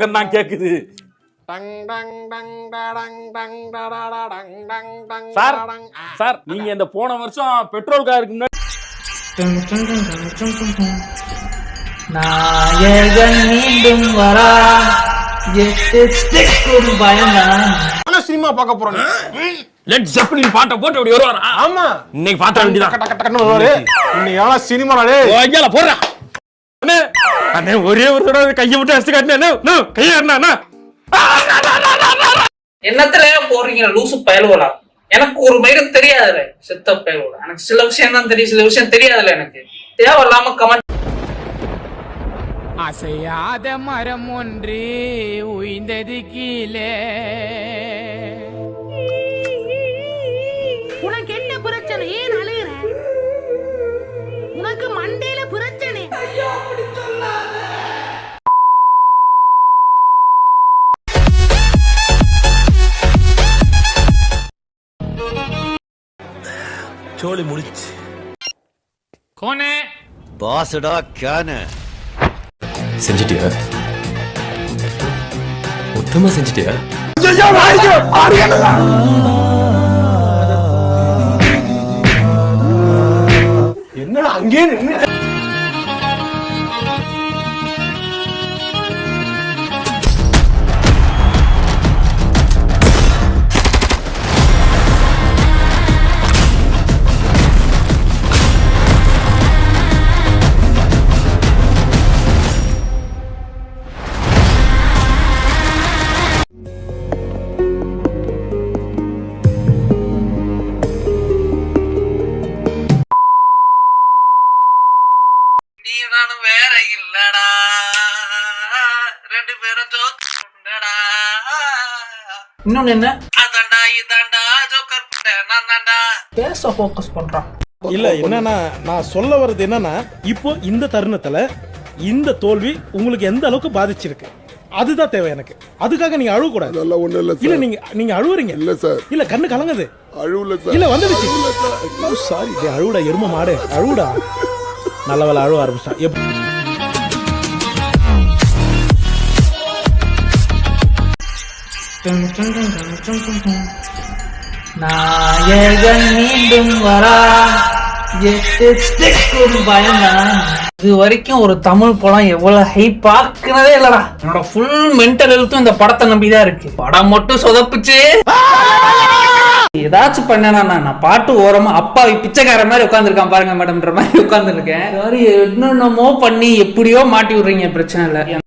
தான் கேக்குது. Sir sir நீங்க இந்த போன வருஷம் பெட்ரோல் காருக்கு முன்னாடி நாயகன் மீண்டும் வரா சினிமா பார்க்க போறோம். லெட் ஜெப்பலின் பாட்டை போட்டு அப்படி வருவாரா? ஆமா, இன்னைக்கு பாத்த வேண்டியதான். இன்னைக்கு எவ்வளவு சினிமாலே போடுறா அண்ணே. அண்ணே ஒரே ஒரு தடவை கையை விட்டு அடிச்சு காட்டினே கையாடுனா என்னத்துல போடுறீங்க லூசு பயலுவலா? எனக்கு ஒரு மயிரும் தெரியாதுல செத்த பயலுவலா. எனக்கு சில விஷயம் தான் தெரியும், சில விஷயம் தெரியாதுல. எனக்கு தேவையில்லாம கமெண்ட். அசையாத மரம் ஒன்று உய்ந்தது கீழே. உனக்கு என்ன பிரச்சனை? ஏன் அழுகுற? உனக்கு மண்டையில பிரச்சனை. ஐயோ அப்படி சொல்லாத. சோலி முடிச்சு கோனே பாசடா கேன செஞ்சிட்டியா? மொத்தமா செஞ்சிட்டியா? என்ன அங்கே நின்னு நீ நானும் வேற இல்லடா, ரெண்டு பேரும் ஜோக்கர்டா. இன்னொன்னு என்ன? அதாண்டா இதாண்டா ஜோக்கர் நான் தாண்டா. பேச ஃபோக்கஸ் பண்றான். இல்ல என்னன்னா நான் சொல்ல வர்றது என்னன்னா, இப்போ இந்த தருணத்துல இந்த தோல்வி உங்களுக்கு எந்த அளவுக்கு பாதிச்சிருக்கு அதுதான் தேவை எனக்கு. அதுக்காக நீங்க அழுவ கூடாது. அதெல்லாம் ஒண்ணும் இல்ல இல்ல சார். நீங்க அழுவுறீங்க. இல்ல சார். இல்ல கண்ணு கலங்குது. அழுவல சார். இல்ல வந்துடுச்சு. சாரி அழுவுடா எரும மாடு அழுவுடா. நல்ல வேலை அழுவ ஆரம்பிச்சிட்டான். நாயகன் மீண்டும் வரா பயம்தான். இது வரைக்கும் ஒரு தமிழ் படம் எவ்வளவு ஹைப் ஆக்குனதே இல்லடா. என்னோட ஃபுல் மென்டல் ஹெல்த்தும் இந்த படத்தை நம்பிதான் இருக்கு. படம் மட்டும் சொதப்புச்சு. ஏதாச்சும் பண்ணனா நான் பாட்டு ஓரமா அப்பாவி பிச்சைக்கார மாதிரி உட்காந்துருக்கான் பாருங்க மேடம்ன்ற மாதிரி உட்கார்ந்து இருக்கேன். என்னென்னமோ பண்ணி எப்படியோ மாட்டி விடுறீங்க. பிரச்சனை இல்ல.